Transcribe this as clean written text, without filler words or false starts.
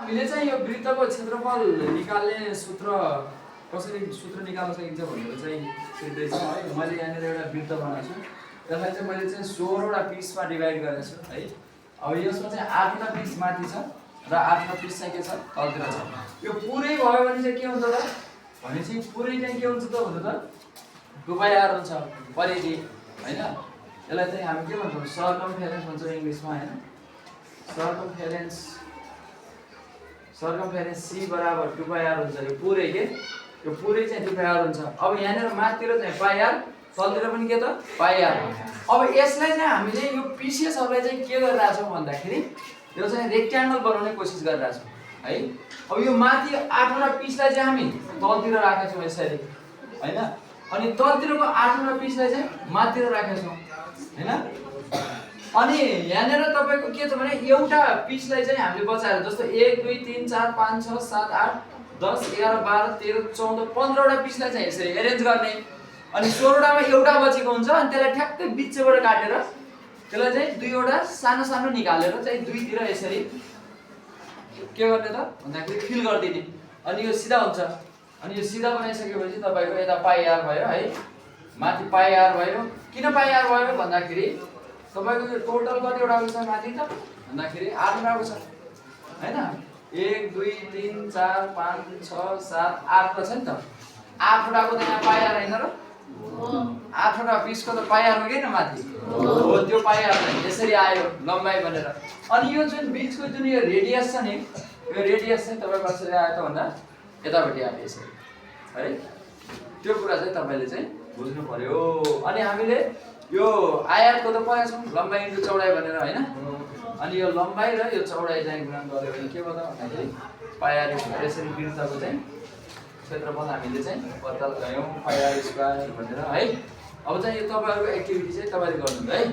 हामीले चाहिँ यो वृत्तको क्षेत्रफल निकाल्ने सूत्र कसरी सूत्र निकाल्न सकिन्छ भनेर चाहिँ सिक्दैछौँ है। मैले यहाँनिर एउटा वृत्त बनाएको छु, त्यसलाई चाहिँ मैले चाहिँ 16वटा पिसमा डिभाइड गरेको छु है। अब यसमा चाहिँ 8वटा पिस माथि छ र 8वटा पिस चाहिँ के छ तलतिर छ। यो पुरै भयो भने चाहिँ के हुन्छ त भनेपछि पुरै चाहिँ के हुन्छ त भन्नु त 2πr हुन्छ परिधि हैन। यसलाई चाहिँ हामी के भन्छौँ सर्कमफेरेन्स भन्छौँ इङ्ग्लिसमा हैन। सर्कमफेरेन्स C बराबर 2πr हुन्छ। यो पुरै के यो पुरै चाहिँ 2πr हुन्छ। अब यहाँनिर माथितिर चाहिँ πr तलतिर पनि के त πr। अब यसलाई चाहिँ हामीले यो पिसेसहरुलाई चाहिँ के गरिरहेका छौं भन्दाखेरि यो चाहिँ रेक्ट्याङ्गल बनाउने कोसिस गरिरहेका छौं है। अब यो माथि 8वटा पिसलाई चाहिँ हामी तलतिर राखेका छौं यसरी हैन। अनि तलतिरको 8वटा पिसलाई चाहिँ माथितिर राखेका छौं हैन। अनि यहाँनिर तपाईको के छ भने एउटा पिसलाई चाहिँ हामीले बचाएर जस्तो 1 2 3 4 5 6 7 8 10 11 12 13 14 15वटा पिसलाई चाहिँ यसरी एरेन्ज गर्ने। अनि 16वटामा एउटा बचेको हुन्छ अनि त्यसलाई ठ्याक्कै बिचबाट काटेर त्यसलाई चाहिँ दुईवटा सानो सानो निकालेर चाहिँ दुईतिर यसरी के गर्ने त भन्दाखेरि फिल गर्दिने। अनि यो सिधा हुन्छ। अनि यो सिधा बनाइसकेपछि तपाईको यता πr भयो है, माथि πr भयो। किन πr भयो भन्दाखेरि तपाईको यो टोटल कतिवटाको छ माथि त भन्दाखेरि 8वटाको छ हैन। 1 2 3 4 5 6 7 8 छ नि त। 8वटाको त यहाँ πr हैन र 8वटा पिसको त πr हो किन माथि हो। त्यो πr चाहिँ यसरी आयो लम्बाइ बनेर। अनि यो जुन बीचको जुन यो रेडियस छ नि यो रेडियस चाहिँ तपाईको कसरी आयो त भन्दा यतापट्टि आयो यसरी है। त्यो कुरा चाहिँ तपाईले चाहिँ बुझ्नु पर्यो। अनि हामीले यो आयातको त पढेका छौं लम्बाइ इन्टु चौडाइ भनेर हैन। अनि यो लम्बाइ र यो चौडाइ चाहिँ गुणन गर्यो भने के भयो त भन्दाखेरि πr यसरी वृत्तको चाहिँ क्षेत्रफल हामीले चाहिँ पत्ता लगायौं πr² भनेर है। अब चाहिँ यो तपाईहरुको एक्टिभिटी चाहिँ तपाईले गर्नुहुन्छ है।